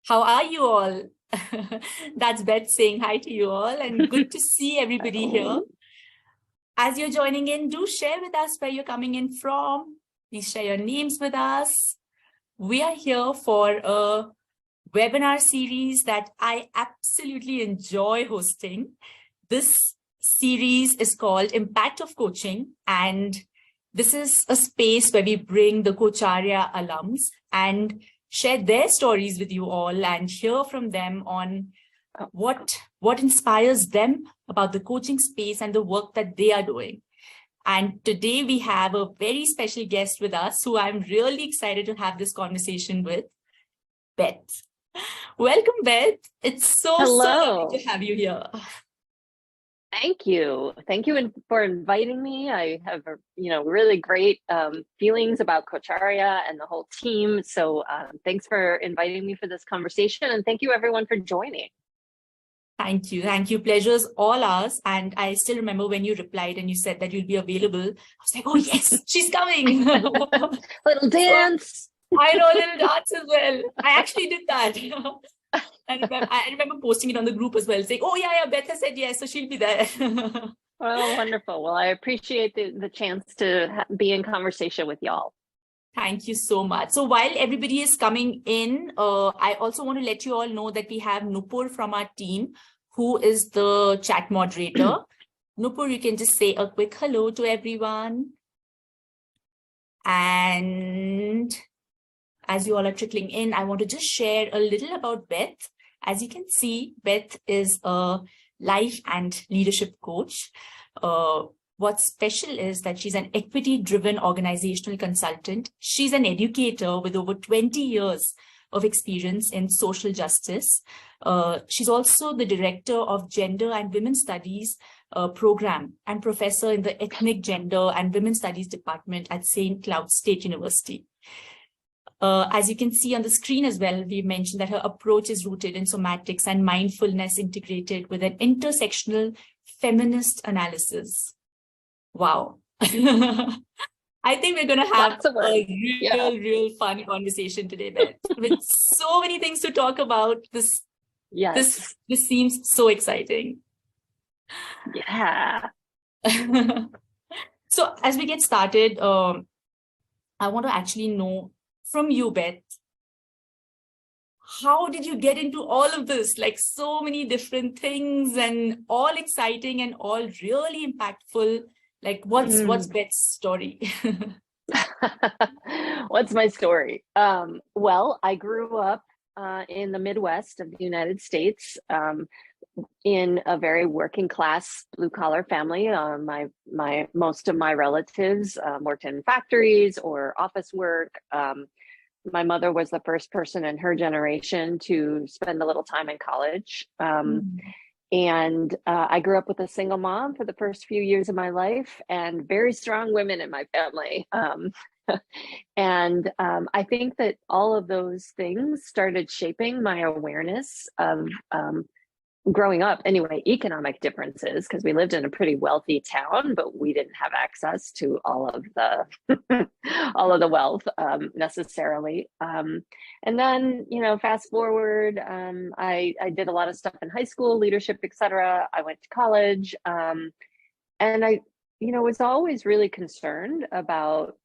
How are you all? That's Beth saying hi to you all, and good to see everybody here. As you're joining in, do share with us where you're coming in from. Please share your names with us. We are here for a webinar series that I absolutely enjoy hosting. This series is called Impact of Coaching, and this is a space where we bring the Coacharya alums and share their stories with you all and hear from them on what inspires them about the coaching space and the work that they are doing. And today we have a very special guest with us who I'm really excited to have this conversation with, Beth. Welcome, Beth. It's so lovely to have you here. Thank you. Thank you for inviting me. I have, really great feelings about Coacharya and the whole team. So thanks for inviting me for this conversation. And thank you everyone for joining. Thank you. Thank you. Pleasure's all ours. And I still remember when you replied and you said that you'll be available. I was like, oh yes, she's coming. Little dance. So, I know, a little dance as well. I actually did that. I remember posting it on the group as well, saying, oh yeah, Beth has said yes, so she'll be there. Oh, wonderful. Well, I appreciate the chance to be in conversation with y'all. Thank you so much. So while everybody is coming in, I also want to let you all know that we have Nupur from our team, who is the chat moderator. Nupur, you can just say a quick hello to everyone. And as you all are trickling in, I want to just share a little about Beth. As you can see, Beth is a life and leadership coach. What's special is that she's an equity-driven organizational consultant. She's an educator with over 20 years of experience in social justice. She's also the director of Gender and Women's Studies program and professor in the Ethnic, Gender and Women's Studies department at St. Cloud State University. As you can see on the screen as well, we've mentioned that her approach is rooted in somatics and mindfulness integrated with an intersectional feminist analysis. Wow. I think we're going to have a real fun conversation today, Beth, with so many things to talk about. This seems so exciting. Yeah. So as we get started, I want to actually know from you, Beth, how did you get into all of this? Like so many different things and all exciting and all really impactful. Like what's Beth's story? What's my story? Well, I grew up in the Midwest of the United States in a very working class blue collar family. Most of my relatives worked in factories or office work. My mother was the first person in her generation to spend a little time in college. And I grew up with a single mom for the first few years of my life and very strong women in my family. And I think that all of those things started shaping my awareness of growing up anyway, economic differences, because we lived in a pretty wealthy town, but we didn't have access to all of the wealth necessarily. And then, fast forward, I did a lot of stuff in high school, leadership, etc. I went to college, and I, was always really concerned about,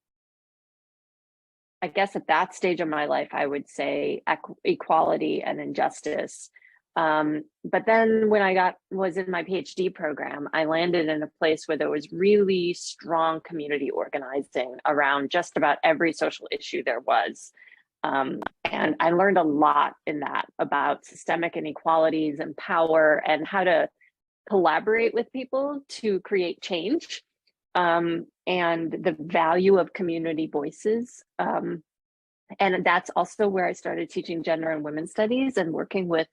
I guess at that stage of my life, I would say equality and injustice. But then when I was in my PhD program, I landed in a place where there was really strong community organizing around just about every social issue there was. And I learned a lot in that about systemic inequalities and power and how to collaborate with people to create change, and the value of community voices. And that's also where I started teaching gender and women's studies and working with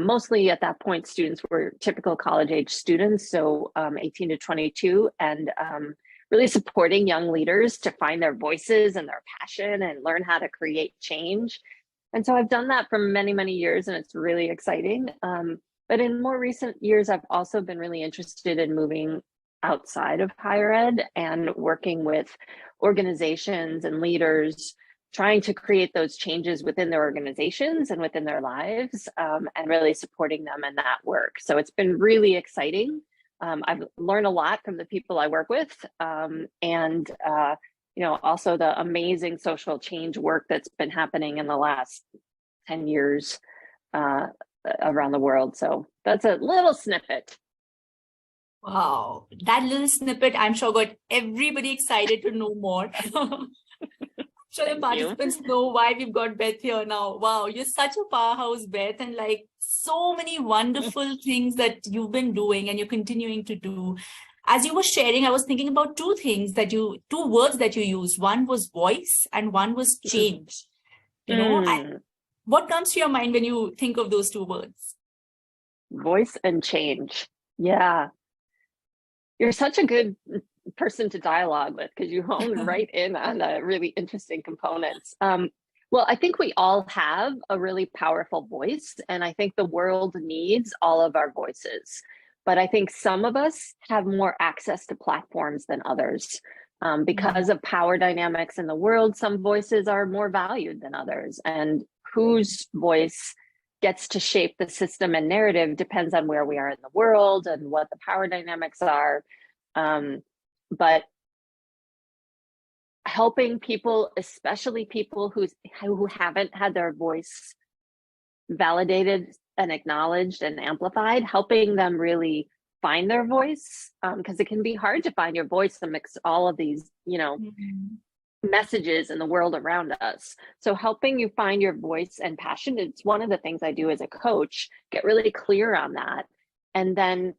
mostly at that point, students were typical college age students, so 18 to 22, and really supporting young leaders to find their voices and their passion and learn how to create change. And so I've done that for many, many years, and it's really exciting. But in more recent years, I've also been really interested in moving outside of higher ed and working with organizations and leaders trying to create those changes within their organizations and within their lives, and really supporting them in that work. So it's been really exciting. I've learned a lot from the people I work with, and also the amazing social change work that's been happening in the last 10 years around the world. So that's a little snippet. Wow, that little snippet, I'm sure, got everybody excited to know more. Sure, the participants know why we've got Beth here now. Wow, you're such a powerhouse, Beth, and like so many wonderful things that you've been doing and you're continuing to do. As you were sharing, I was thinking about two words that you used. One was voice and one was change. And what comes to your mind when you think of those two words? Voice and change. Yeah. You're such a good person to dialogue with because you hone right in on the really interesting components. Well, I think we all have a really powerful voice, and I think the world needs all of our voices. But I think some of us have more access to platforms than others. Because of power dynamics in the world, some voices are more valued than others, and whose voice gets to shape the system and narrative depends on where we are in the world and what the power dynamics are. But helping people, especially people who haven't had their voice validated and acknowledged and amplified, helping them really find their voice, because it can be hard to find your voice amidst all of these, messages in the world around us. So helping you find your voice and passion, it's one of the things I do as a coach, get really clear on that. And then,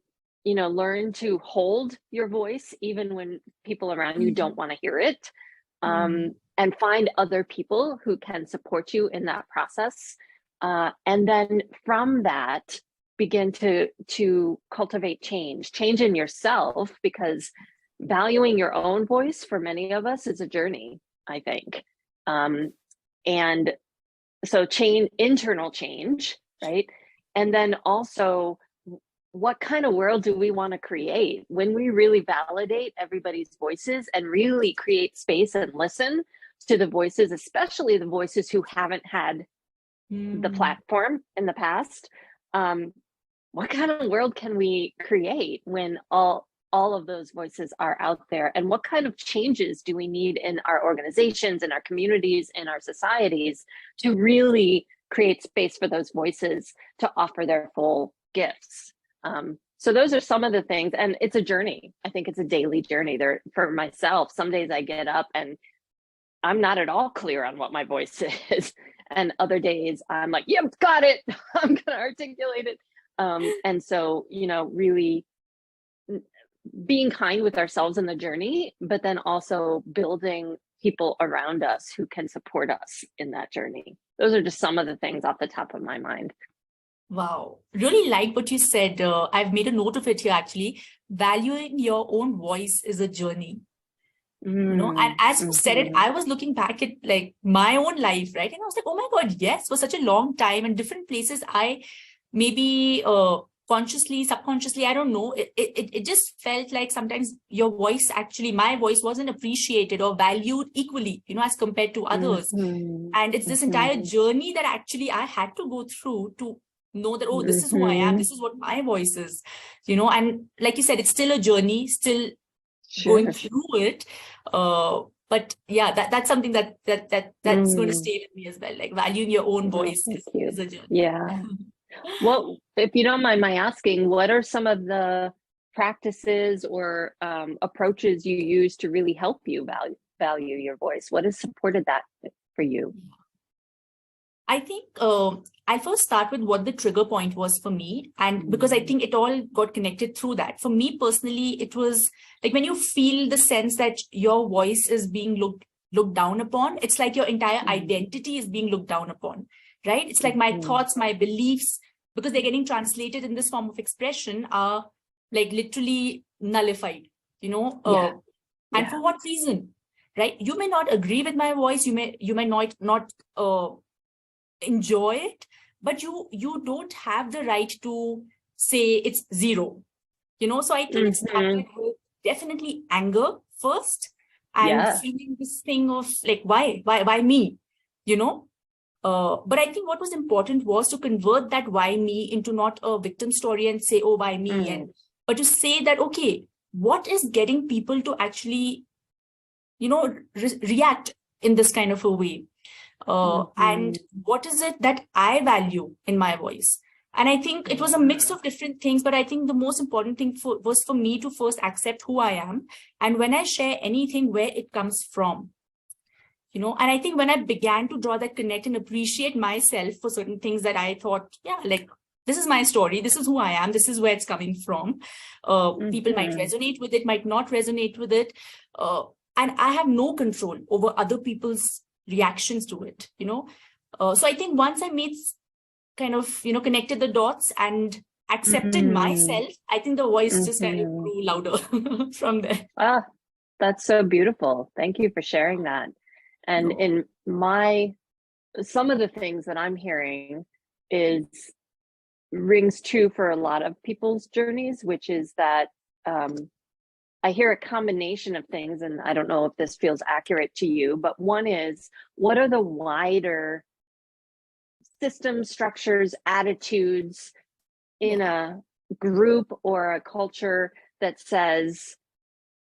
learn to hold your voice even when people around you don't want to hear it. And find other people who can support you in that process. And then from that, begin to cultivate change in yourself, because valuing your own voice for many of us is a journey, I think. And so internal change, right? And then also, what kind of world do we want to create when we really validate everybody's voices and really create space and listen to the voices, especially the voices who haven't had the platform in the past? What kind of world can we create when all of those voices are out there? And what kind of changes do we need in our organizations, in our communities, in our societies to really create space for those voices to offer their full gifts? So those are some of the things, and it's a journey. I think it's a daily journey there for myself. Some days I get up and I'm not at all clear on what my voice is. And other days I'm like, yep, got it. I'm going to articulate it. And so, really being kind with ourselves in the journey, but then also building people around us who can support us in that journey. Those are just some of the things off the top of my mind. Wow. Really like what you said. I've made a note of it here, actually. Valuing your own voice is a journey. And as you said it, I was looking back at like my own life, right? And I was like, oh my God, yes, for such a long time in different places, I maybe consciously, subconsciously, I don't know. It just felt like sometimes your voice, actually, my voice wasn't appreciated or valued equally, as compared to others. And it's this entire journey that actually I had to go through to know that, oh, this is who I am. This is what my voice is, and like you said, it's still a journey, still going through it. But yeah, that's something that's going to stay with me as well. Like valuing your own voice is a journey. Yeah. Well, if you don't mind my asking, what are some of the practices or approaches you use to really help you value your voice? What has supported that for you? I think I'll first start with what the trigger point was for me. And because I think it all got connected through that. For me personally, it was like when you feel the sense that your voice is being looked down upon, it's like your entire identity is being looked down upon, right? It's like my thoughts, my beliefs, because they're getting translated in this form of expression, are like literally nullified, And for what reason, right? You may not agree with my voice. You may not enjoy it, but you don't have the right to say it's zero, So I think it started with definitely anger first, and Yeah. feeling this thing of like, why me, you know? But I think what was important was to convert that why me into not a victim story and say, oh, why me? Mm. But to say that, okay, what is getting people to actually, react in this kind of a way? And what is it that I value in my voice? And I think it was a mix of different things, but I think the most important thing was for me to first accept who I am. And when I share anything, where it comes from, and I think when I began to draw that connect and appreciate myself for certain things that I thought, yeah, like, this is my story, this is who I am, this is where it's coming from. People might resonate with it, might not resonate with it. And I have no control over other people's reactions to it, So I think once I made kind of, connected the dots and accepted myself, I think the voice just kind of grew louder from there. Ah, that's so beautiful. Thank you for sharing that. And in some of the things that I'm hearing rings true for a lot of people's journeys, which is that I hear a combination of things, and I don't know if this feels accurate to you, but one is, what are the wider systems, structures, attitudes in a group or a culture that says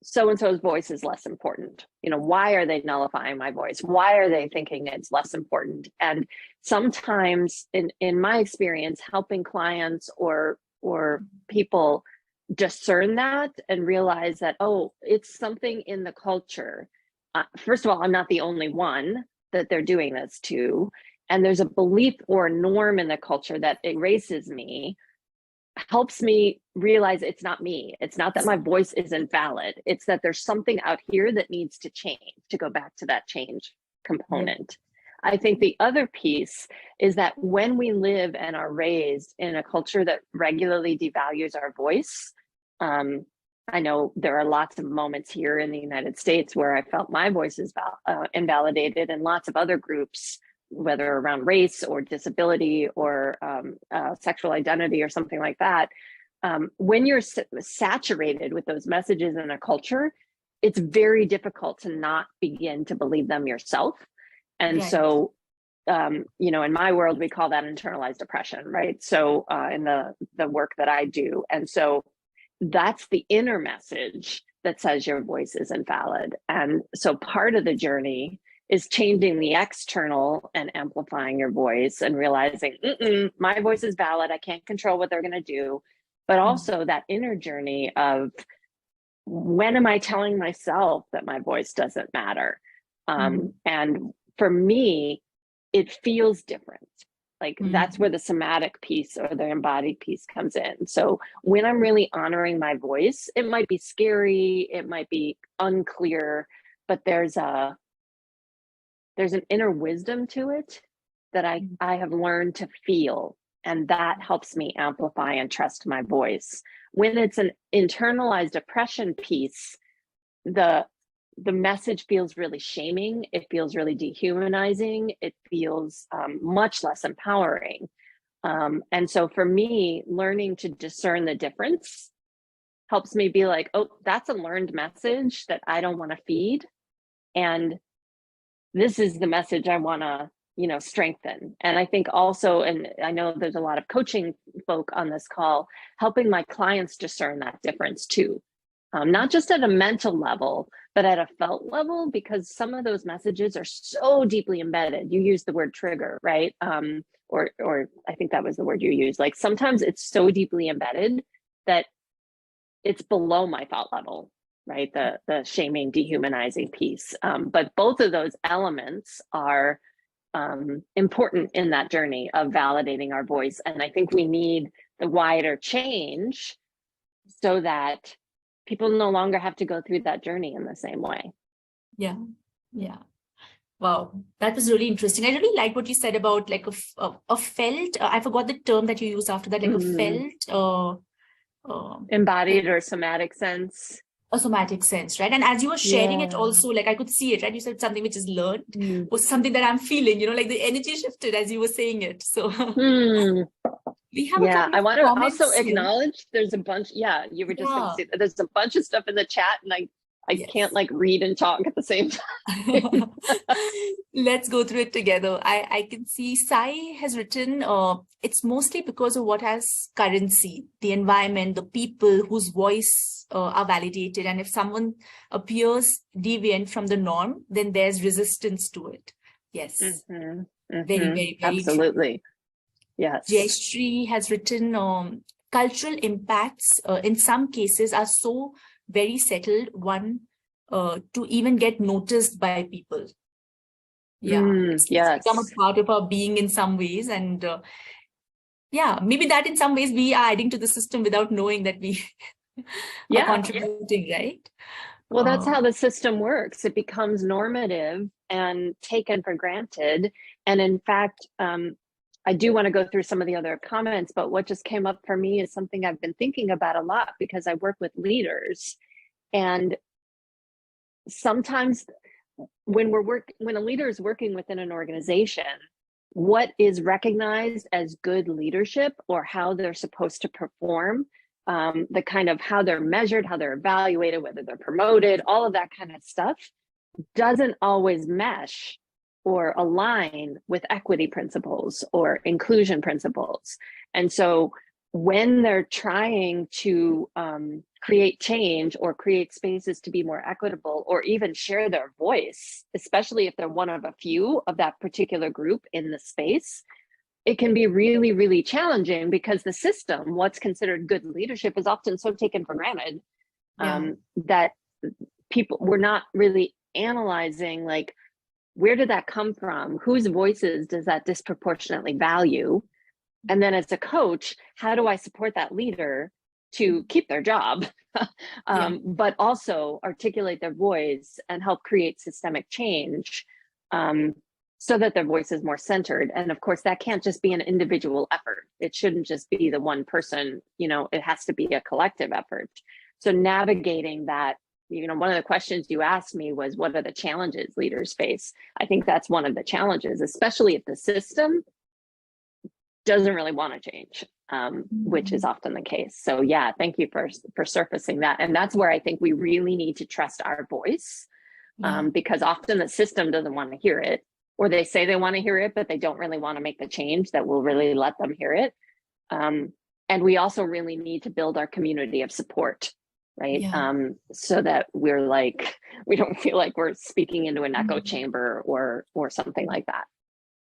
so-and-so's voice is less important? Why are they nullifying my voice? Why are they thinking it's less important? And sometimes in my experience, helping clients or people discern that and realize that, oh, it's something in the culture. First of all, I'm not the only one that they're doing this to. And there's a belief or a norm in the culture that erases me, helps me realize it's not me. It's not that my voice isn't valid. It's that there's something out here that needs to change, to go back to that change component. I think the other piece is that when we live and are raised in a culture that regularly devalues our voice, I know there are lots of moments here in the United States where I felt my voice is invalidated, and lots of other groups, whether around race or disability or sexual identity or something like that. When you're saturated with those messages in a culture, it's very difficult to not begin to believe them yourself. And so, in my world, we call that internalized oppression, right? So in the work that I do. And so that's the inner message that says your voice isn't valid. And so part of the journey is changing the external and amplifying your voice and realizing, my voice is valid. I can't control what they're going to do. But also that inner journey of, when am I telling myself that my voice doesn't matter? And for me, it feels different. Like that's where the somatic piece or the embodied piece comes in. So when I'm really honoring my voice, it might be scary, it might be unclear, but there's an inner wisdom to it that I have learned to feel, and that helps me amplify and trust my voice. When it's an internalized oppression piece, the message feels really shaming. It feels really dehumanizing. It feels much less empowering. And so for me, learning to discern the difference helps me be like, oh, that's a learned message that I don't want to feed. And this is the message I want to, strengthen. And I think also, and I know there's a lot of coaching folk on this call, helping my clients discern that difference too. Not just at a mental level, but at a felt level, because some of those messages are so deeply embedded. You use the word trigger, right? Or I think that was the word you used. Like sometimes it's so deeply embedded that it's below my thought level, right? The shaming, dehumanizing piece. But both of those elements are important in that journey of validating our voice. And I think we need the wider change so that people no longer have to go through that journey in the same way. Yeah. Wow, that was really interesting. I really like what you said about like a felt, I forgot the term that you used after that, like a felt, embodied or somatic sense. A somatic sense, right? And as you were sharing it also, like I could see it, right? You said something which is learned was something that I'm feeling, like the energy shifted as you were saying it. So we have I want to also acknowledge there's a bunch, you were just going to say that there's a bunch of stuff in the chat, and I can't like read and talk at the same time. Let's go through it together. I can see Sai has written, it's mostly because of what has currency, the environment, the people whose voice are validated. And if someone appears deviant from the norm, then there's resistance to it. Yes. Mm-hmm. Mm-hmm. Very Absolutely. true. Yes. Jayashree has written, cultural impacts in some cases are so very settled, to even get noticed by people. It's become a part of our being in some ways. And maybe that in some ways we are adding to the system without knowing that we are contributing, right? Well, that's how the system works. It becomes normative and taken for granted. And in fact, I do want to go through some of the other comments, but what just came up for me is something I've been thinking about a lot because I work with leaders. And sometimes when a leader is working within an organization, what is recognized as good leadership or how they're supposed to perform, the kind of how they're measured, how they're evaluated, whether they're promoted, all of that kind of stuff doesn't always mesh or align with equity principles or inclusion principles. And so when they're trying to create change or create spaces to be more equitable or even share their voice, especially if they're one of a few of that particular group in the space, it can be really, really challenging because the system, what's considered good leadership, is often so taken for granted that we're not really analyzing, like, where did that come from? Whose voices does that disproportionately value? And then as a coach, how do I support that leader to keep their job, but also articulate their voice and help create systemic change so that their voice is more centered? And of course, that can't just be an individual effort. It shouldn't just be the one person, it has to be a collective effort. So navigating that, one of the questions you asked me was, what are the challenges leaders face? I think that's one of the challenges, especially if the system doesn't really want to change, which is often the case. So thank you for surfacing that. And that's where I think we really need to trust our voice, because often the system doesn't want to hear it, or they say they want to hear it, but they don't really want to make the change that will really let them hear it. And we also really need to build our community of support, right? So that we don't feel like we're speaking into an echo chamber or something like that.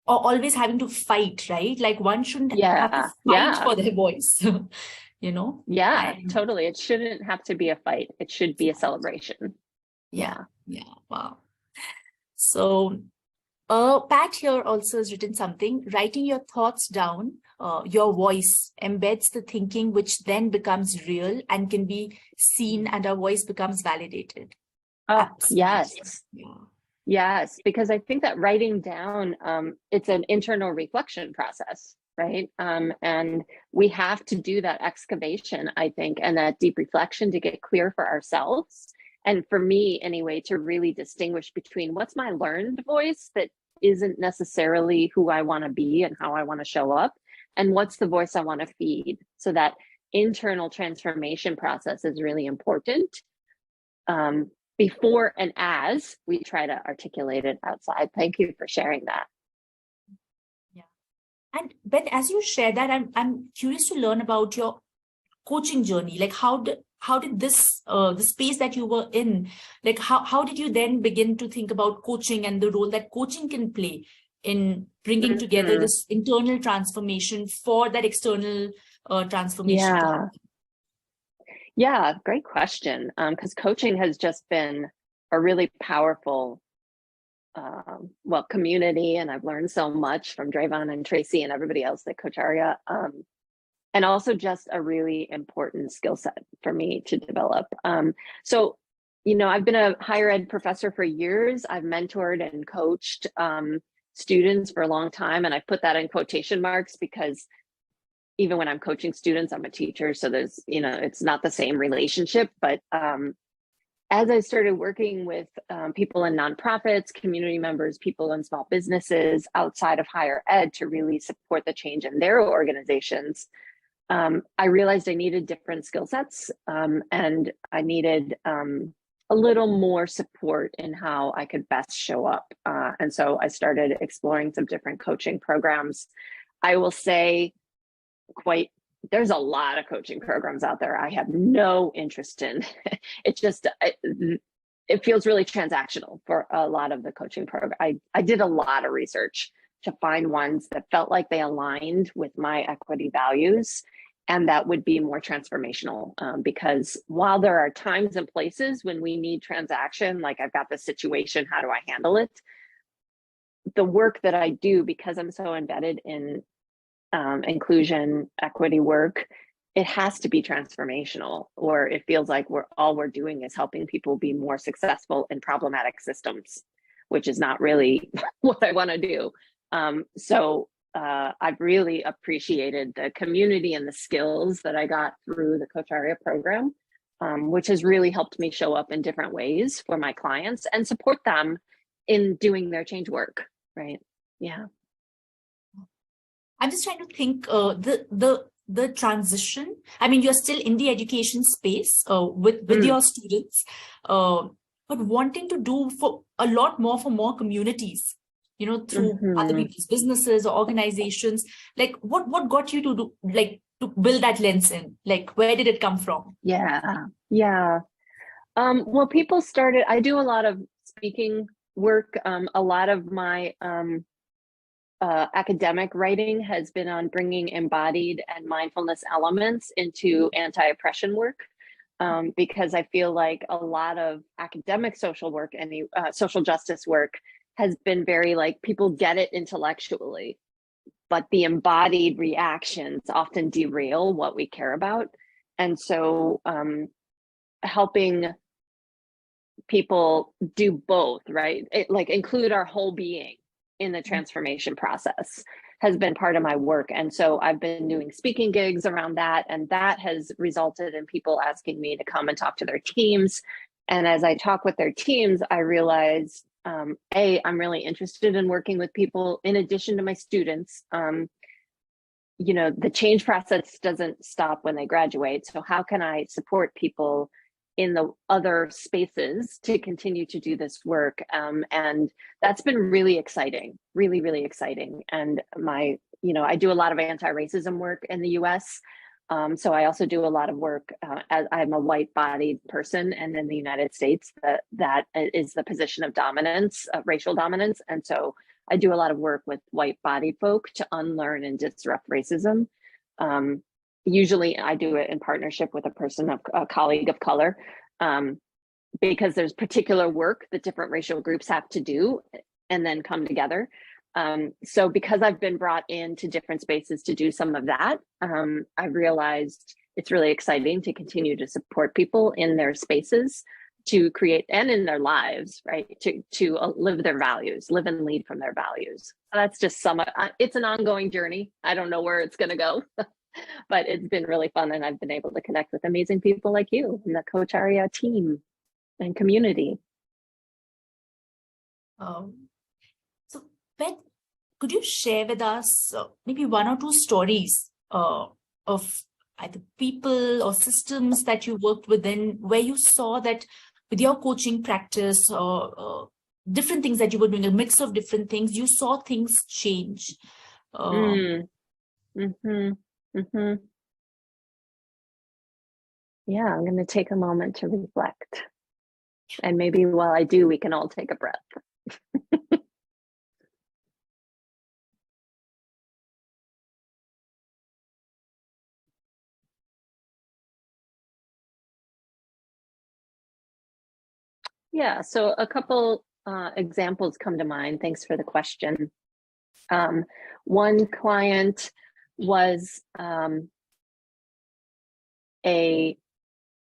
Or always having to fight, right? Like one shouldn't have to fight for their voice, Totally. It shouldn't have to be a fight. It should be a celebration. Wow. So Pat here also has written something: writing your thoughts down, your voice embeds the thinking, which then becomes real and can be seen, and our voice becomes validated. Yes. Yes, because I think that writing down, it's an internal reflection process, right? And we have to do that excavation, I think, and that deep reflection to get clear for ourselves. And for me, anyway, to really distinguish between what's my learned voice that isn't necessarily who I want to be and how I want to show up, and what's the voice I want to feed. So that internal transformation process is really important. Before and as we try to articulate it outside. Thank you for sharing that. Yeah. And Beth, as you share that, I'm curious to learn about your coaching journey. Like how did this the space that you were in, like how did you then begin to think about coaching and the role that coaching can play in bringing together this internal transformation for that external transformation? Yeah, great question. Because coaching has just been a really powerful, community, and I've learned so much from Drayvon and Tracy and everybody else at Coach Arya, and also just a really important skill set for me to develop. So, I've been a higher ed professor for years. I've mentored and coached students for a long time, and I put that in quotation marks because even when I'm coaching students, I'm a teacher. So there's, it's not the same relationship. But as I started working with people in nonprofits, community members, people in small businesses outside of higher ed to really support the change in their organizations, I realized I needed different skill sets, and I needed a little more support in how I could best show up. And so I started exploring some different coaching programs. I will say there's a lot of coaching programs out there I have no interest in. It feels really transactional for a lot of the coaching program. I did a lot of research to find ones that felt like they aligned with my equity values and that would be more transformational. Because while there are times and places when we need transaction, like I've got this situation, how do I handle it? The work that I do, because I'm so embedded in inclusion, equity work, it has to be transformational, or it feels like all we're doing is helping people be more successful in problematic systems, which is not really what I want to do. So I've really appreciated the community and the skills that I got through the Coach Aria program, which has really helped me show up in different ways for my clients and support them in doing their change work, right? Yeah. I'm just trying to think the transition. I mean, you're still in the education space with your students, but wanting to do for a lot more for more communities, through other people's businesses or organizations. Like, what got you to do, like, to build that lens in? Like, where did it come from? Yeah. Well, people started. I do a lot of speaking work. A lot of my academic writing has been on bringing embodied and mindfulness elements into anti-oppression work, because I feel like a lot of academic social work and social justice work has been very like, people get it intellectually, but the embodied reactions often derail what we care about. And so helping people do both, right? Like include our whole being in the transformation process has been part of my work. And so I've been doing speaking gigs around that, and that has resulted in people asking me to come and talk to their teams. And as I talk with their teams, I realize, I'm really interested in working with people in addition to my students. The change process doesn't stop when they graduate. So how can I support people in the other spaces to continue to do this work? And that's been really exciting, really, really exciting. And I do a lot of anti-racism work in the US. So I also do a lot of work as I'm a white-bodied person, and in the United States, that is the position of dominance, racial dominance. And so I do a lot of work with white-bodied folk to unlearn and disrupt racism. Usually I do it in partnership with a colleague of color, because there's particular work that different racial groups have to do and then come together. So because I've been brought into different spaces to do some of that, I've realized it's really exciting to continue to support people in their spaces to create, and in their lives, right? To live their values, live and lead from their values. That's just it's an ongoing journey. I don't know where it's going to go. But it's been really fun, and I've been able to connect with amazing people like you and the Coach Aria team and community. So, Beth, could you share with us maybe one or two stories of either people or systems that you worked within, where you saw that with your coaching practice or different things that you were doing, a mix of different things, you saw things change? Yeah, I'm going to take a moment to reflect. And maybe while I do, we can all take a breath. Yeah, so a couple examples come to mind. Thanks for the question. One client was a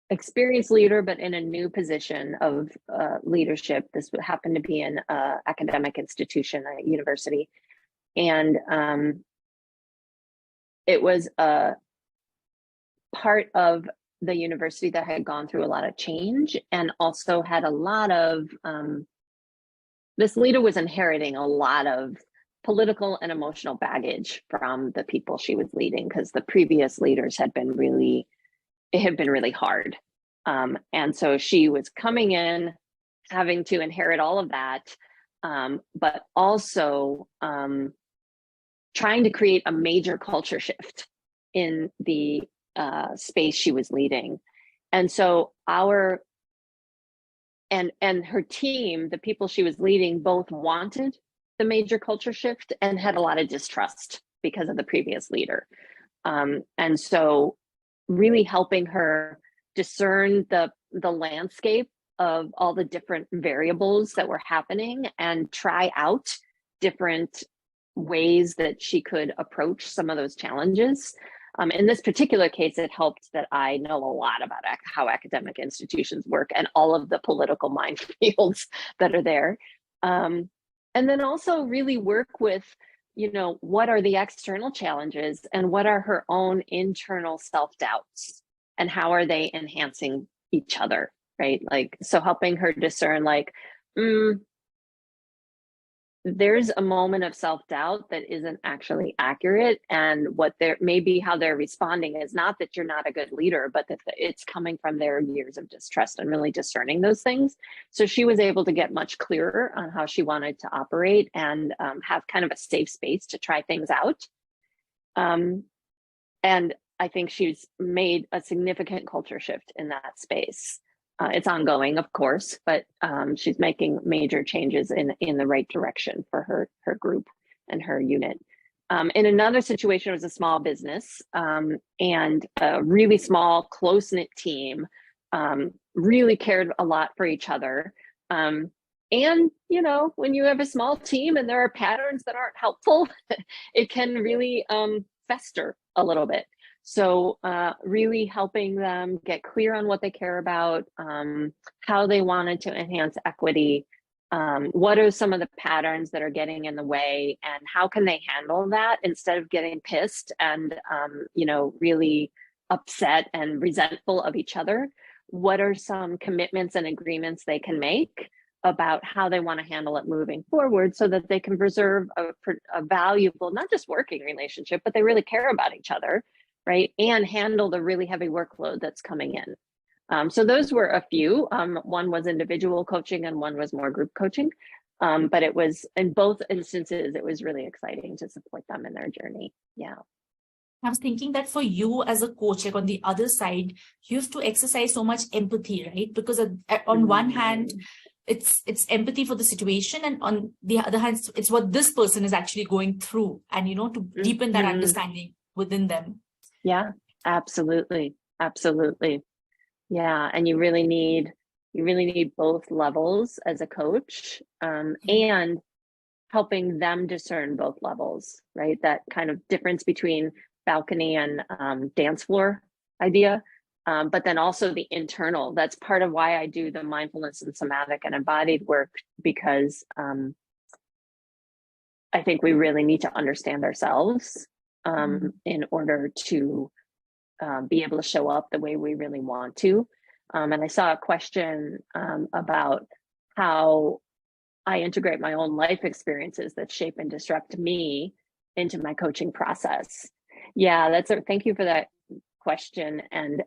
experienced leader, but in a new position of leadership. This happened to be an academic institution, a university. And it was a part of the university that had gone through a lot of change, and also had a lot of, this leader was inheriting a lot of political and emotional baggage from the people she was leading, because the previous leaders had been really hard. And so she was coming in, having to inherit all of that, but also trying to create a major culture shift in the space she was leading. And so her team, the people she was leading, both wanted the major culture shift and had a lot of distrust because of the previous leader. And so really helping her discern the landscape of all the different variables that were happening and try out different ways that she could approach some of those challenges. In this particular case, it helped that I know a lot about how academic institutions work and all of the political minefields that are there. And then also really work with, what are the external challenges and what are her own internal self-doubts and how are they enhancing each other, right? Like, so helping her discern, like, there's a moment of self-doubt that isn't actually accurate, and what maybe how they're responding is not that you're not a good leader, but that it's coming from their years of distrust, and really discerning those things. So she was able to get much clearer on how she wanted to operate and have kind of a safe space to try things out. And I think she's made a significant culture shift in that space. It's ongoing, of course, but she's making major changes in the right direction for her group and her unit. In another situation, it was a small business and a really small, close-knit team, really cared a lot for each other. And, when you have a small team and there are patterns that aren't helpful, it can really fester a little bit. So really helping them get clear on what they care about, how they wanted to enhance equity, what are some of the patterns that are getting in the way, and how can they handle that instead of getting pissed and, really upset and resentful of each other. What are some commitments and agreements they can make about how they want to handle it moving forward so that they can preserve a valuable, not just working relationship, but they really care about each other, right? And handle the really heavy workload that's coming in. So those were a few. One was individual coaching and one was more group coaching. But it was, in both instances, it was really exciting to support them in their journey. Yeah. I was thinking that for you as a coach, like on the other side, you have to exercise so much empathy, right? Because on one hand, it's empathy for the situation, and on the other hand, it's what this person is actually going through, and to deepen that understanding within them. Yeah, absolutely. Absolutely. Yeah. And you really need both levels as a coach, and helping them discern both levels, right? That kind of difference between balcony and dance floor idea. But then also the internal. That's part of why I do the mindfulness and somatic and embodied work, because I think we really need to understand ourselves in order to be able to show up the way we really want to. And I saw a question about how I integrate my own life experiences that shape and disrupt me into my coaching process. Yeah, thank you for that question. And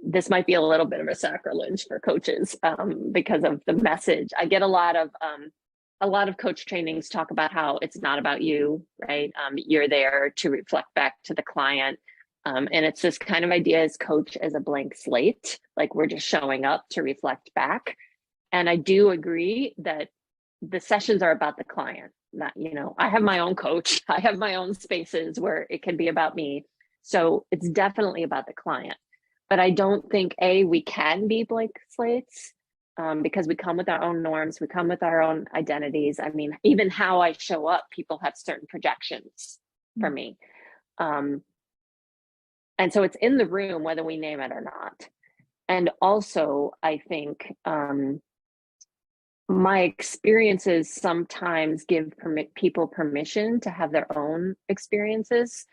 this might be a little bit of a sacrilege for coaches because of the message. I get a lot of coach trainings talk about how it's not about you, right? You're there to reflect back to the client. And it's this kind of idea as coach as a blank slate, like we're just showing up to reflect back. And I do agree that the sessions are about the client. Not, I have my own coach. I have my own spaces where it can be about me. So it's definitely about the client. But I don't think, we can be blank slates because we come with our own norms. We come with our own identities. I mean, even how I show up, people have certain projections for me. And so it's in the room, whether we name it or not. And also, I think my experiences sometimes give people permission to have their own experiences.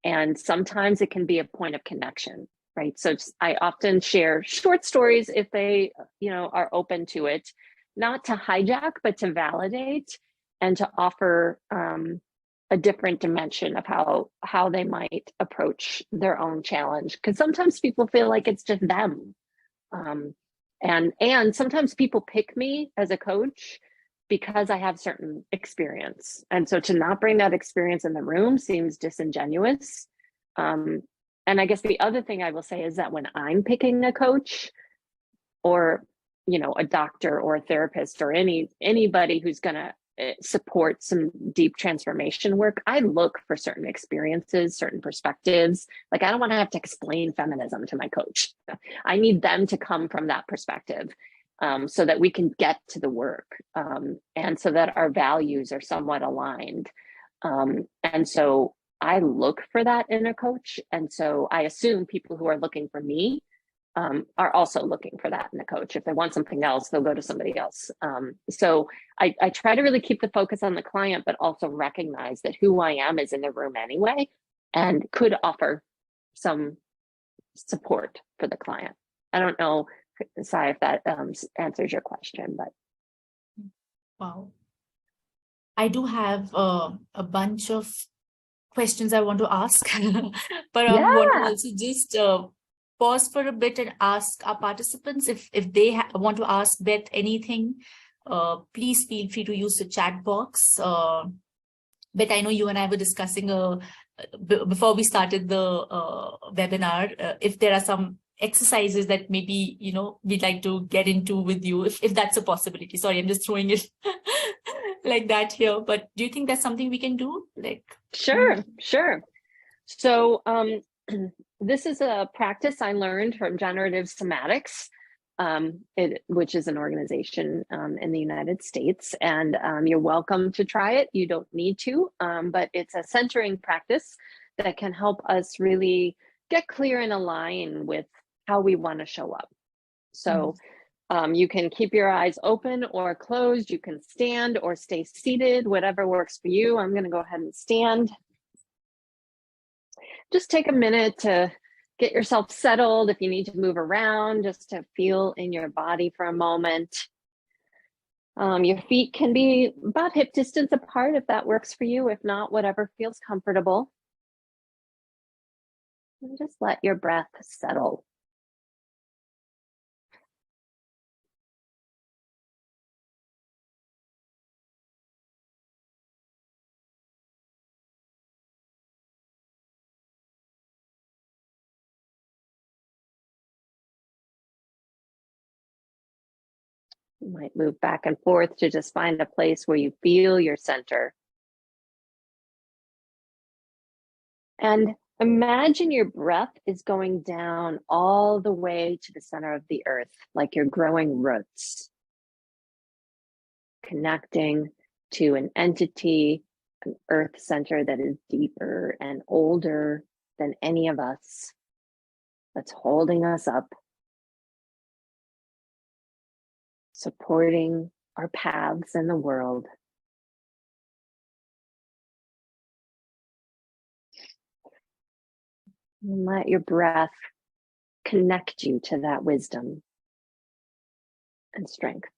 And sometimes it can be a point of connection, right? So I often share short stories if they, are open to it, not to hijack, but to validate and to offer a different dimension of how they might approach their own challenge. Because sometimes people feel like it's just them. And sometimes people pick me as a coach because I have certain experience. And so to not bring that experience in the room seems disingenuous. And I guess the other thing I will say is that when I'm picking a coach, or, you know, a doctor or a therapist or anybody who's going to support some deep transformation work, I look for certain experiences, certain perspectives. Like, I don't want to have to explain feminism to my coach. I need them to come from that perspective, so that we can get to the work, and so that our values are somewhat aligned. And so I look for that in a coach. And so I assume people who are looking for me are also looking for that in a coach. If they want something else, they'll go to somebody else. So I try to really keep the focus on the client, but also recognize that who I am is in the room anyway, and could offer some support for the client. I don't know, Sai, if that answers your question, but. Wow. I do have a bunch of questions I want to ask, but I want to also just pause for a bit and ask our participants if they want to ask Beth anything. Please feel free to use the chat box. Beth, I know you and I were discussing before we started the webinar, if there are some exercises that maybe, you know, we'd like to get into with you, if that's a possibility. Sorry, I'm just throwing it like that here, but do you think that's something we can do? Like, Sure. So this is a practice I learned from Generative Somatics, which is an organization in the United States, and you're welcome to try it. You don't need to, but it's a centering practice that can help us really get clear and align with how we want to show up. So you can keep your eyes open or closed. You can stand or stay seated, whatever works for you. I'm going to go ahead and stand. Just take a minute to get yourself settled. If you need to move around, just to feel in your body for a moment. Your feet can be about hip distance apart if that works for you. If not, whatever feels comfortable. And just let your breath settle. You might move back and forth to just find a place where you feel your center. And imagine your breath is going down all the way to the center of the earth, like you're growing roots, connecting to an entity, an earth center that is deeper and older than any of us, that's holding us up, supporting our paths in the world. And let your breath connect you to that wisdom and strength.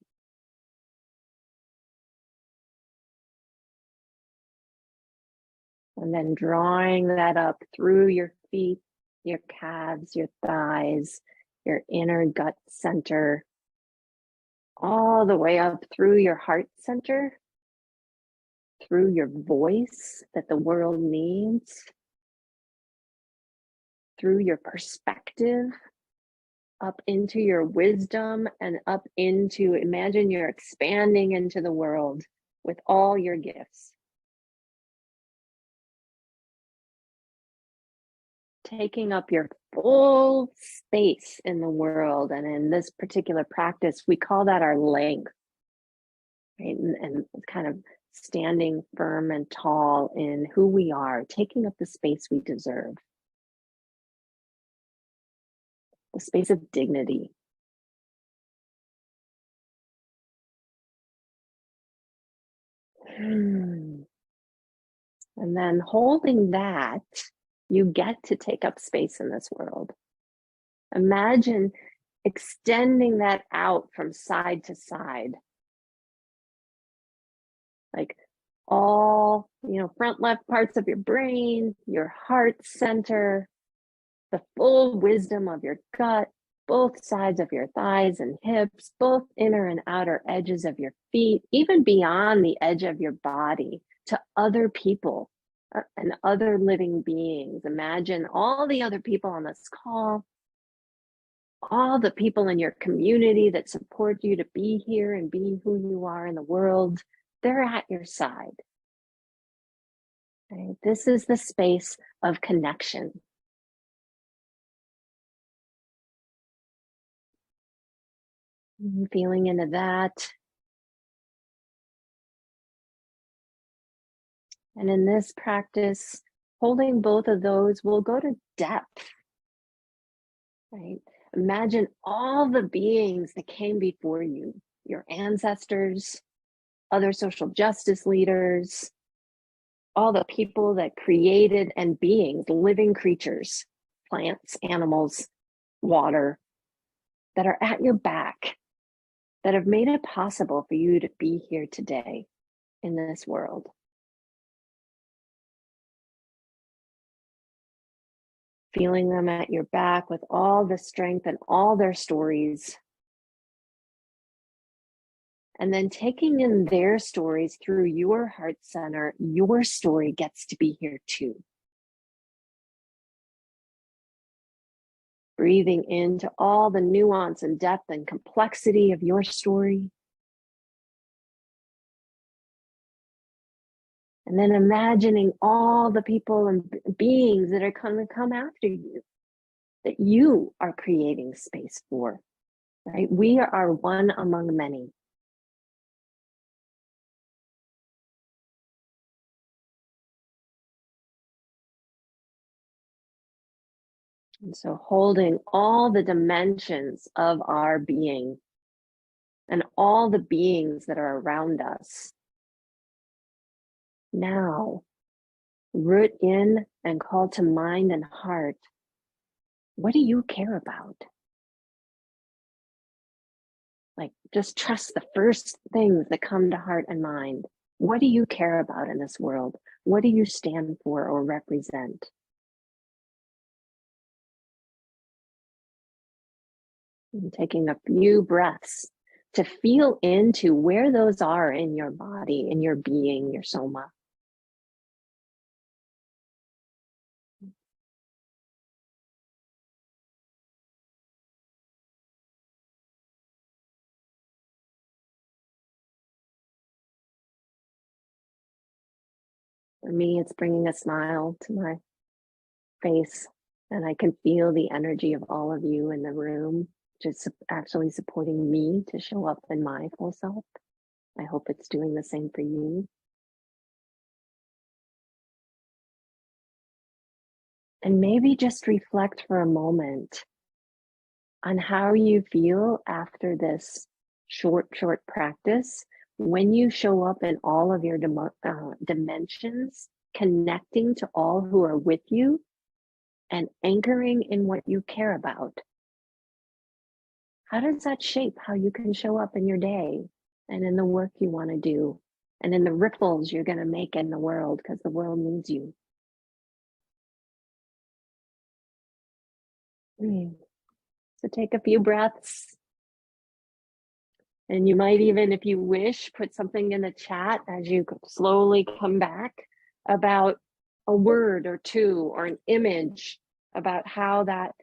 And then drawing that up through your feet, your calves, your thighs, your inner gut center, all the way up through your heart center, through your voice that the world needs, through your perspective, up into your wisdom, and up into, imagine you're expanding into the world with all your gifts. Taking up your full space in the world. And in this particular practice, we call that our length, right? And kind of standing firm and tall in who we are, taking up the space we deserve, the space of dignity. And then holding that, you get to take up space in this world. Imagine extending that out from side to side. Like all, front left parts of your brain, your heart center, the full wisdom of your gut, both sides of your thighs and hips, both inner and outer edges of your feet, even beyond the edge of your body to other people and other living beings. Imagine all the other people on this call, all the people in your community that support you to be here and be who you are in the world. They're at your side. Right? This is the space of connection. Feeling into that. And in this practice, holding both of those, we'll go to depth, right? Imagine all the beings that came before you, your ancestors, other social justice leaders, all the people that created and beings, living creatures, plants, animals, water, that are at your back, that have made it possible for you to be here today in this world. Feeling them at your back with all the strength and all their stories. And then taking in their stories through your heart center, your story gets to be here too. Breathing into all the nuance and depth and complexity of your story. And then imagining all the people and beings that are going to come after you, that you are creating space for, right? We are one among many. And so holding all the dimensions of our being and all the beings that are around us. Now, root in and call to mind and heart, what do you care about? Like, just trust the first things that come to heart and mind. What do you care about in this world? What do you stand for or represent? And taking a few breaths to feel into where those are in your body, in your being, your soma. For me, it's bringing a smile to my face, and I can feel the energy of all of you in the room, just actually supporting me to show up in my full self. I hope it's doing the same for you. And maybe just reflect for a moment on how you feel after this short practice, when you show up in all of your dimensions, connecting to all who are with you and anchoring in what you care about. How does that shape how you can show up in your day and in the work you want to do and in the ripples you're going to make in the world, because the world needs you? So take a few breaths. And you might even, if you wish, put something in the chat as you slowly come back about a word or two or an image about how that,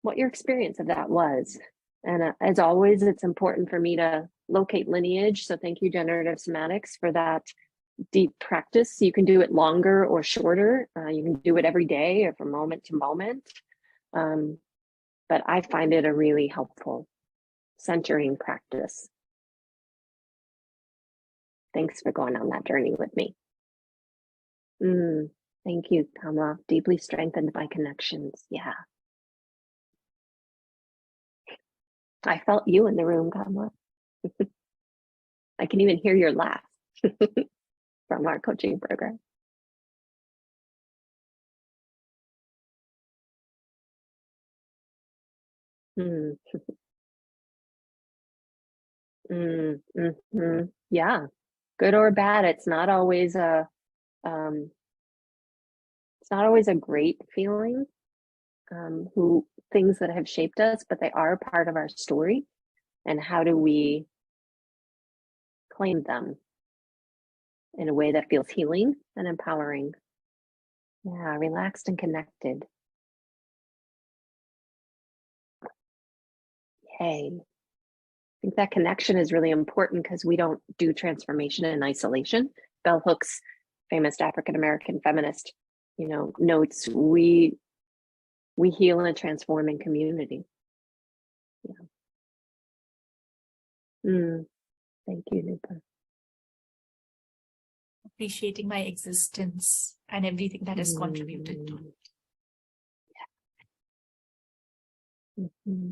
what your experience of that was. And as always, it's important for me to locate lineage. So thank you, Generative Somatics, for that deep practice. You can do it longer or shorter. You can do it every day or from moment to moment. But I find it a really helpful centering practice. Thanks for going on that journey with me. Thank you, Kamla. Deeply strengthened by connections. Yeah. I felt you in the room, Kamla. I can even hear your laugh from our coaching program. Yeah, good or bad. It's not always a great feeling, who things that have shaped us, but they are part of our story. And how do we claim them in a way that feels healing and empowering? Yeah, relaxed and connected. Yay. I think that connection is really important because we don't do transformation in isolation. Bell Hooks, famous African-American feminist, notes we heal and transform in community. Yeah. Thank you, Nipa. Appreciating my existence and everything that has contributed to it. Mm-hmm.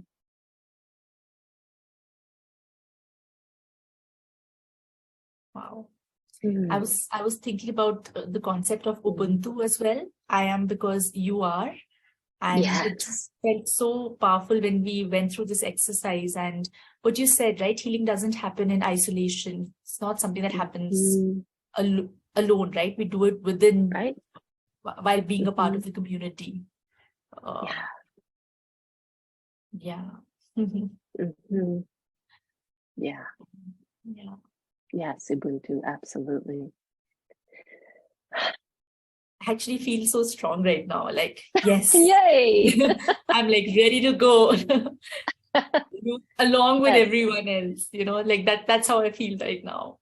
Wow. I was thinking about the concept of Ubuntu as well. I am because you are. And it just felt so powerful when we went through this exercise. And what you said, right? Healing doesn't happen in isolation. It's not something that happens alone, right? We do it within, right, while being a part of the community. Yeah. Yes, Ubuntu, absolutely. I actually feel so strong right now. Like, yes. Yay! I'm like ready to go along with everyone else, like that's how I feel right now.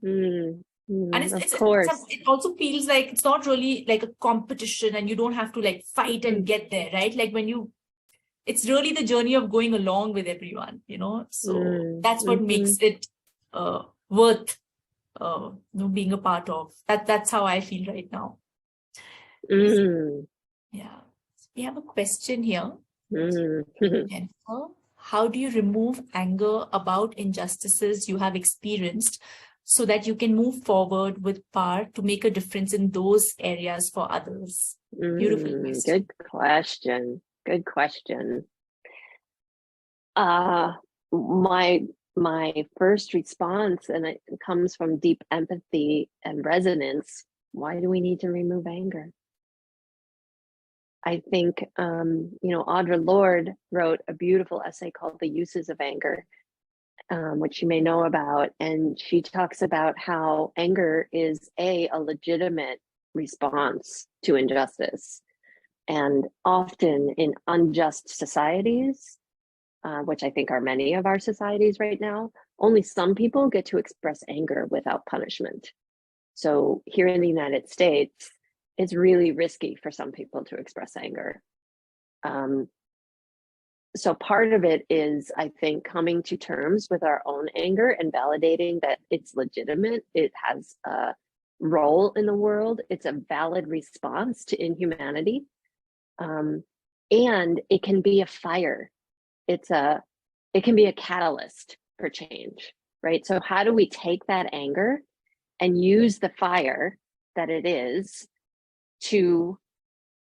And of course. It also feels like it's not really like a competition and you don't have to like fight and get there, right? Like it's really the journey of going along with everyone, so that's what makes it worth being a part of. That's how I feel right now. Yeah. We have a question here. Jennifer, how do you remove anger about injustices you have experienced so that you can move forward with power to make a difference in those areas for others? Beautiful question. Good question. My first response, and it comes from deep empathy and resonance, why do we need to remove anger? I think, Audre Lorde wrote a beautiful essay called The Uses of Anger, which you may know about. And she talks about how anger is a legitimate response to injustice. And often in unjust societies, which I think are many of our societies right now, only some people get to express anger without punishment. So here in the United States, it's really risky for some people to express anger. So part of it is, I think, coming to terms with our own anger and validating that it's legitimate. It has a role in the world. It's a valid response to inhumanity. And it can be a fire. It can be a catalyst for change, right? So how do we take that anger and use the fire that it is to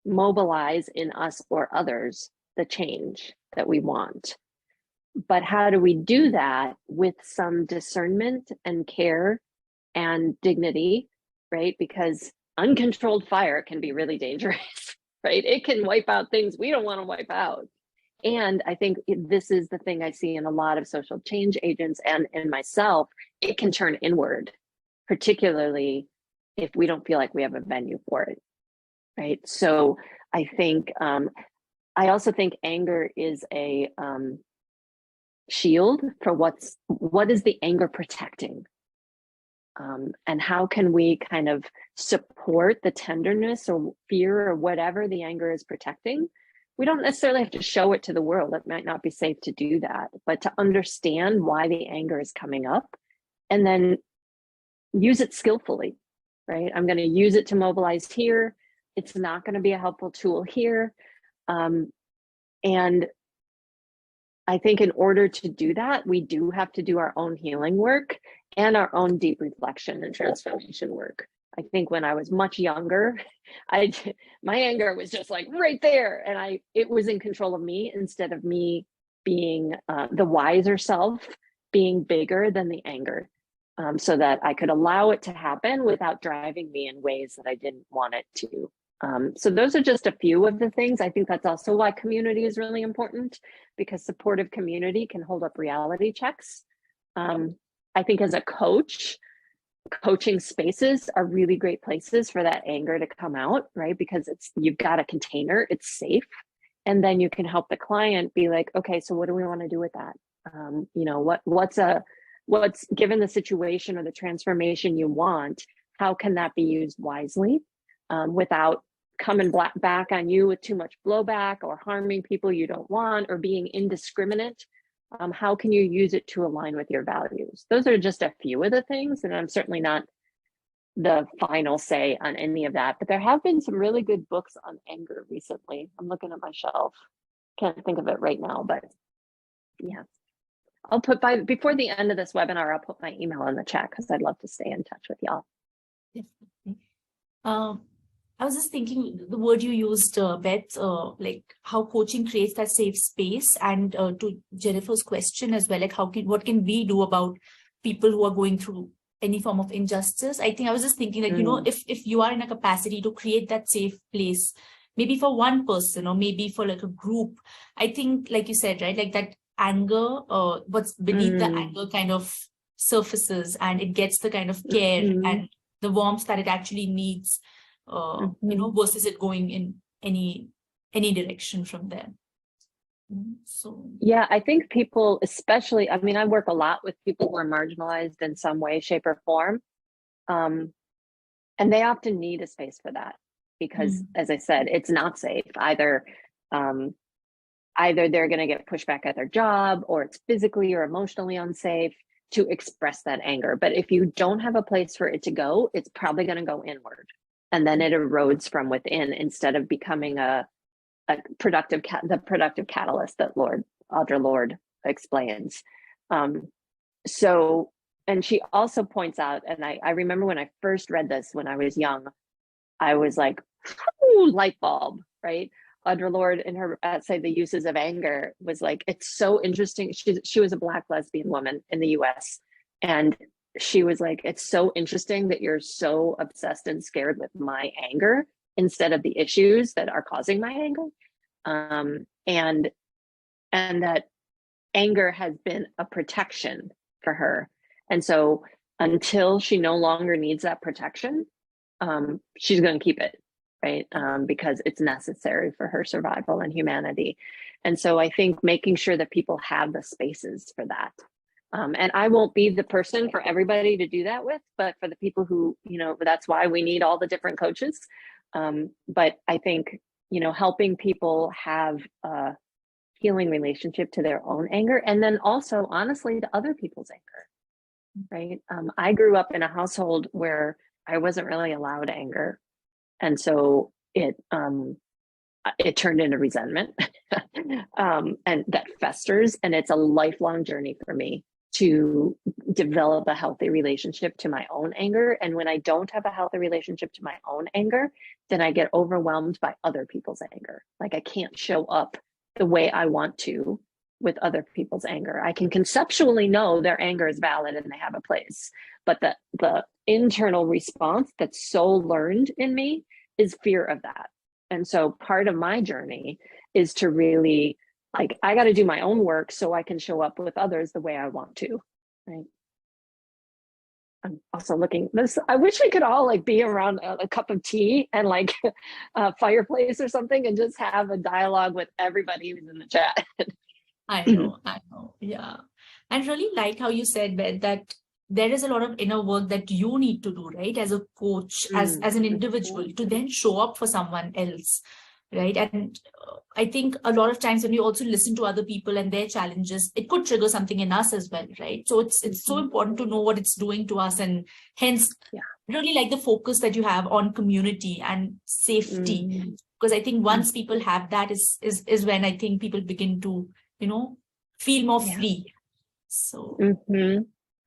mobilize in us or others the change that we want? But how do we do that with some discernment and care and dignity, right? Because uncontrolled fire can be really dangerous, right? It can wipe out things we don't want to wipe out. And I think this is the thing I see in a lot of social change agents and in myself, it can turn inward, particularly if we don't feel like we have a venue for it, right? So I think, I also think anger is a shield for what is the anger protecting? And how can we kind of support the tenderness or fear or whatever the anger is protecting? We don't necessarily have to show it to the world. It might not be safe to do that, but to understand why the anger is coming up and then use it skillfully, right? I'm going to use it to mobilize here. It's not going to be a helpful tool here. And I think in order to do that, we do have to do our own healing work and our own deep reflection and transformation work. I think when I was much younger, my anger was just like right there, and it was in control of me instead of me being the wiser self, being bigger than the anger. so that I could allow it to happen without driving me in ways that I didn't want it to. So those are just a few of the things. I think that's also why community is really important, because supportive community can hold up reality checks. I think as a coach, coaching spaces are really great places for that anger to come out, right? Because you've got a container, it's safe. And then you can help the client be like, okay, so what do we want to do with that? What's given the situation or the transformation you want, how can that be used wisely without coming back on you with too much blowback or harming people you don't want or being indiscriminate? How can you use it to align with your values? Those are just a few of the things, and I'm certainly not the final say on any of that, but there have been some really good books on anger recently. I'm looking at my shelf. Can't think of it right now, but yeah. I'll put before the end of this webinar, I'll put my email in the chat because I'd love to stay in touch with y'all. I was just thinking the word you used, Beth, like how coaching creates that safe space, and to Jennifer's question as well, like what can we do about people who are going through any form of injustice? I think I was just thinking that, if you are in a capacity to create that safe place, maybe for one person or maybe for like a group, I think, like you said, right, like that anger, what's beneath the anger kind of surfaces and it gets the kind of care and the warmth that it actually needs, versus it going in any direction from there. So yeah, I think people, especially, I mean, I work a lot with people who are marginalized in some way, shape, or form. And they often need a space for that because, as I said, it's not safe. Either they're going to get pushed back at their job, or it's physically or emotionally unsafe to express that anger. But if you don't have a place for it to go, it's probably going to go inward. And then it erodes from within instead of becoming the productive catalyst that Audre Lorde explains. So, and she also points out, and I remember when I first read this when I was young, I was like, ooh, light bulb, right? Audre Lorde in her essay, The Uses of Anger, was like, it's so interesting. She was a Black lesbian woman in the US. And she was like, it's so interesting that you're so obsessed and scared with my anger instead of the issues that are causing my anger. And that anger has been a protection for her. And so until she no longer needs that protection, she's going to keep it, right? Because it's necessary for her survival and humanity. And so I think making sure that people have the spaces for that. And I won't be the person for everybody to do that with, but for the people who, that's why we need all the different coaches. But I think, helping people have a healing relationship to their own anger, and then also honestly to other people's anger, right? I grew up in a household where I wasn't really allowed anger. And so it turned into resentment and that festers, and it's a lifelong journey for me to develop a healthy relationship to my own anger. And when I don't have a healthy relationship to my own anger, then I get overwhelmed by other people's anger. Like I can't show up the way I want to with other people's anger. I can conceptually know their anger is valid and they have a place, but the internal response that's so learned in me is fear of that. And so part of my journey is to really, like, I got to do my own work so I can show up with others the way I want to, right? I'm also looking this. I wish we could all like be around a cup of tea and like a fireplace or something and just have a dialogue with everybody who's in the chat. I know. Yeah. And really like how you said, Beth, that there is a lot of inner work that you need to do, right? As a coach, as an individual, to then show up for someone else, right? And I think a lot of times when we also listen to other people and their challenges, it could trigger something in us as well, right? So it's so important to know what it's doing to us, and hence really like the focus that you have on community and safety, because I think once people have that is when I think people begin to, feel more free. So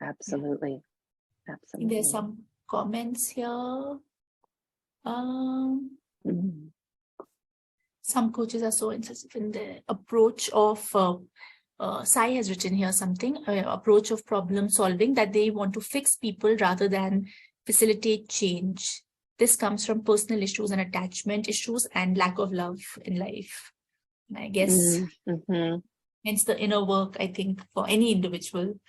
absolutely. There's some comments here. Some coaches are so interested in the approach of Sai has written here something, approach of problem solving, that they want to fix people rather than facilitate change. This comes from personal issues and attachment issues and lack of love in life. And I guess hence the inner work, I think, for any individual.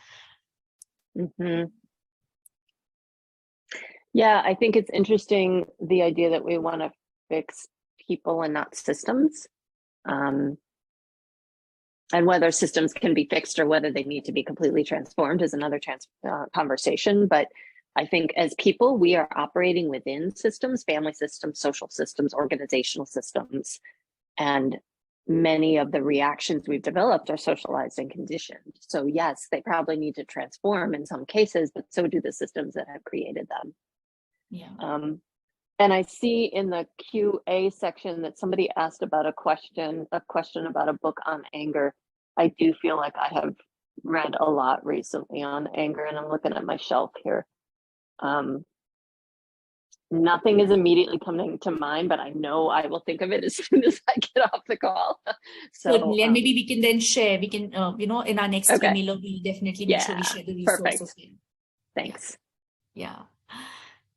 Yeah, I think it's interesting, the idea that we want to fix people and not systems. And whether systems can be fixed or whether they need to be completely transformed is another conversation. But I think as people, we are operating within systems, family systems, social systems, organizational systems. And many of the reactions we've developed are socialized and conditioned. So yes, they probably need to transform in some cases, but so do the systems that have created them. Yeah. And I see in the QA section that somebody asked about a question about a book on anger. I do feel like I have read a lot recently on anger, and I'm looking at my shelf here. Nothing is immediately coming to mind, but I know I will think of it as soon as I get off the call. So, certainly, and maybe we can then share. We can, in our next okay. emailer, we'll definitely make sure we share the resources. Perfect. Thanks. Yeah.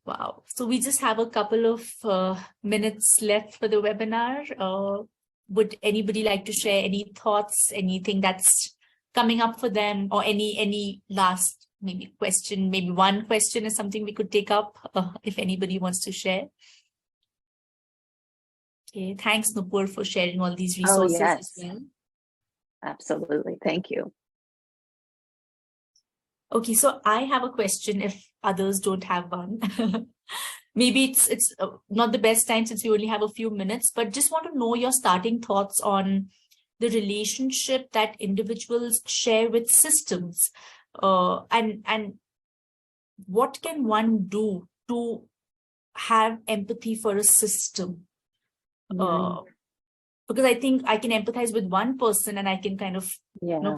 Wow. So we just have a couple of minutes left for the webinar. Would anybody like to share any thoughts, anything that's coming up for them, or any last maybe question? Maybe one question is something we could take up if anybody wants to share. Okay. Thanks, Nupur, for sharing all these resources as well. Absolutely. Thank you. Okay, so I have a question if others don't have one. Maybe it's not the best time since we only have a few minutes, but just want to know your starting thoughts on the relationship that individuals share with systems, and what can one do to have empathy for a system? Because I think I can empathize with one person and I can kind of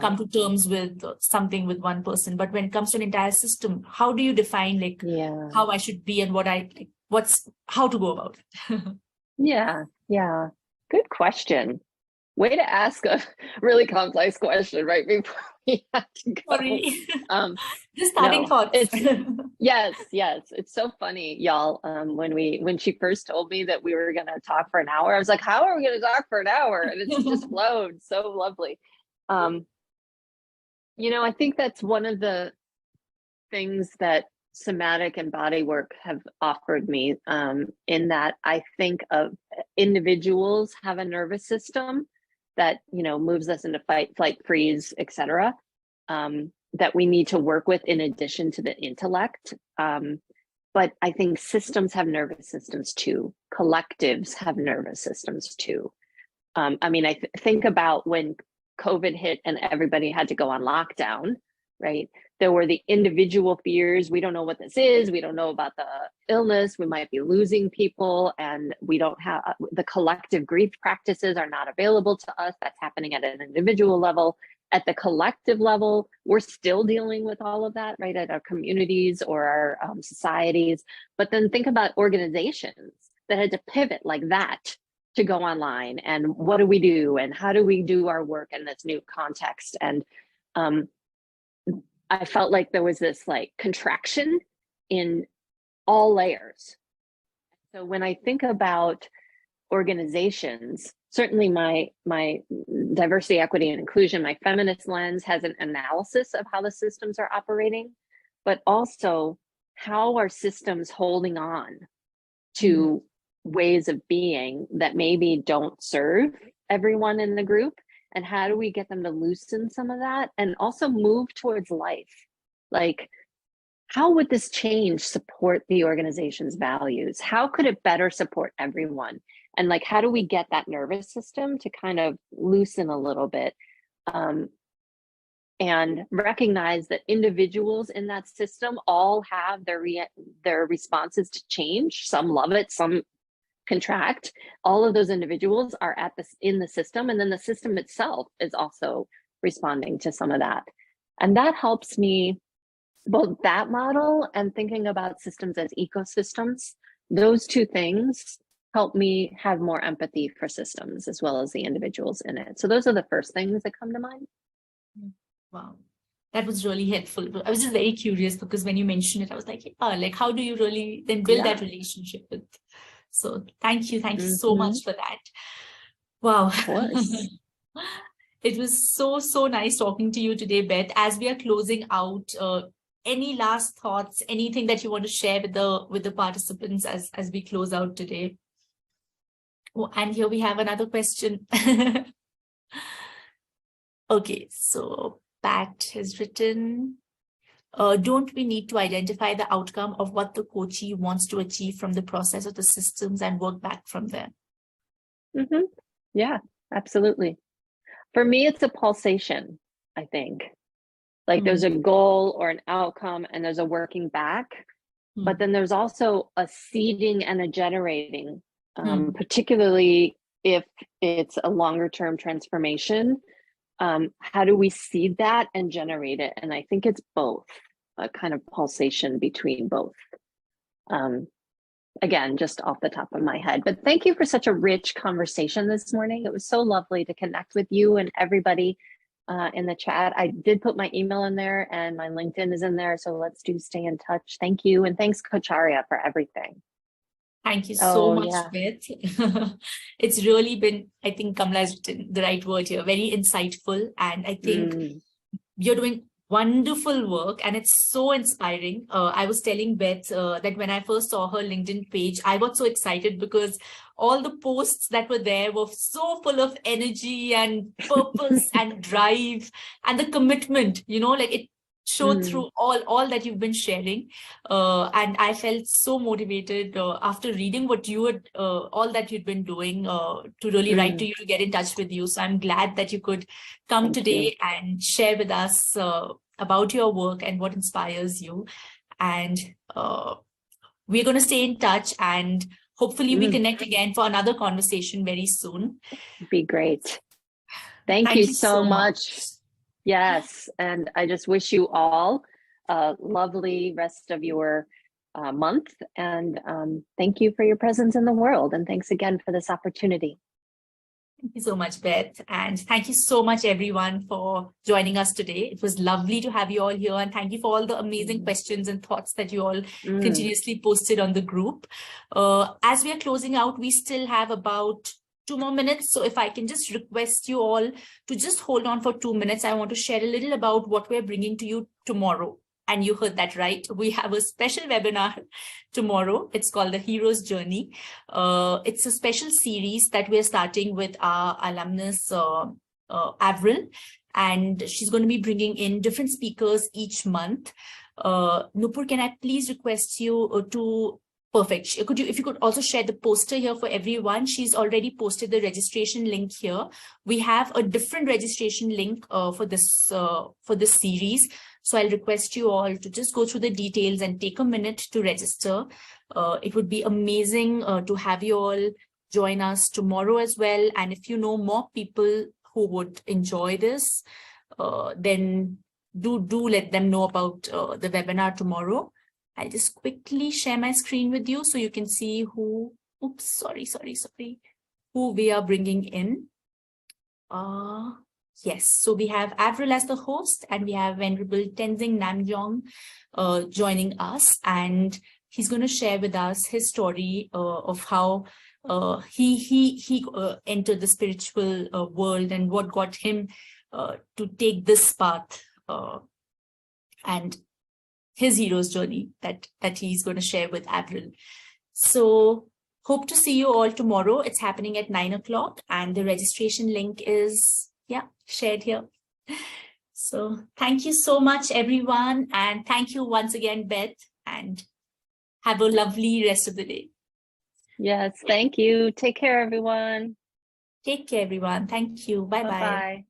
come to terms with something with one person. But when it comes to an entire system, how do you define how I should be and what how to go about it? Yeah. Good question. Way to ask a really complex question right before we have to go. Sorry. Just starting thoughts. Yes. It's so funny, y'all. When she first told me that we were going to talk for an hour, I was like, how are we going to talk for an hour? And it's just flowed so lovely. I think that's one of the things that somatic and body work have offered me, in that I think of individuals have a nervous system that moves us into fight, flight, freeze, etc., that we need to work with in addition to the intellect. But I think systems have nervous systems too. Collectives have nervous systems too. I think about when COVID hit and everybody had to go on lockdown, right? There were the individual fears. We don't know what this is. We don't know about the illness. We might be losing people, and we don't have the collective grief practices are not available to us. That's happening at an individual level. At the collective level, we're still dealing with all of that, right? At our communities or our societies. But then think about organizations that had to pivot like that to go online. And what do we do? And how do we do our work in this new context? And I felt like there was this contraction in all layers. So when I think about organizations, certainly my diversity, equity, and inclusion, my feminist lens has an analysis of how the systems are operating, but also how are systems holding on to ways of being that maybe don't serve everyone in the group, and how do we get them to loosen some of that and also move towards life? How would this change support the organization's values? How could it better support everyone? And how do we get that nervous system to kind of loosen a little bit, and recognize that individuals in that system all have their responses to change. Some love it, some contract. All of those individuals are in the system, and then the system itself is also responding to some of that. And that helps me, both that model and thinking about systems as ecosystems. Those two things help me have more empathy for systems as well as the individuals in it. So those are the first things that come to mind. Wow. That was really helpful. I was just very curious because when you mentioned it, I was like, yeah, like how do you really then build that relationship with? So thank you so much for that. Wow. Of course. It was so nice talking to you today, Beth. As we are closing out, any last thoughts, anything that you want to share with the participants as we close out today? Oh, and here we have another question. Okay, so Pat has written, don't we need to identify the outcome of what the coachee wants to achieve from the process of the systems and work back from there? Yeah, absolutely. For me, it's a pulsation, I think. Like there's a goal or an outcome and there's a working back, but then there's also a seeding and a generating, particularly if it's a longer term transformation. How do we seed that and generate it? And I think it's both, a kind of pulsation between both. Again, just off the top of my head, but thank you for such a rich conversation this morning. It was so lovely to connect with you and everybody in the chat. I did put my email in there and my LinkedIn is in there. So let's stay in touch. Thank you. And thanks, Coach Arya, for everything. Thank you so much, Beth. It's really been, I think Kamala has written the right word here, very insightful. And I think you're doing wonderful work and it's so inspiring. I was telling Beth that when I first saw her LinkedIn page, I got so excited because all the posts that were there were so full of energy and purpose and drive and the commitment, like it showed through all that you've been sharing. And I felt so motivated after reading what you had, all that you'd been doing to really write to you, to get in touch with you. So I'm glad that you could come today and share with us about your work and what inspires you. And we're going to stay in touch and hopefully we connect again for another conversation very soon. Be great. Thank you so much. Yes. And I just wish you all a lovely rest of your month. And thank you for your presence in the world. And thanks again for this opportunity. Thank you so much, Beth. And thank you so much, everyone, for joining us today. It was lovely to have you all here. And thank you for all the amazing questions and thoughts that you all continuously posted on the group. As we are closing out, we still have about 2 more minutes. So if I can just request you all to just hold on for 2 minutes, I want to share a little about what we're bringing to you tomorrow. And you heard that right. We have a special webinar tomorrow. It's called The Hero's Journey. It's a special series that we're starting with our alumnus, Avril. And she's going to be bringing in different speakers each month. Nupur, can I please request you to... Perfect. If you could also share the poster here for everyone. She's already posted the registration link here. We have a different registration link for this series. So I'll request you all to just go through the details and take a minute to register. It would be amazing to have you all join us tomorrow as well. And if you know more people who would enjoy this, then do let them know about the webinar tomorrow. I'll just quickly share my screen with you so you can see who, who we are bringing in. Yes, so we have Avril as the host and we have Venerable Tenzing Namgyong joining us, and he's going to share with us his story of how he entered the spiritual world and what got him to take this path and his hero's journey that he's going to share with Avril. So hope to see you all tomorrow. It's happening at 9 o'clock and the registration link is, shared here. So thank you so much, everyone. And thank you once again, Beth, and have a lovely rest of the day. Yes, thank you. Take care, everyone. Take care, everyone. Thank you. Bye-bye. Bye-bye.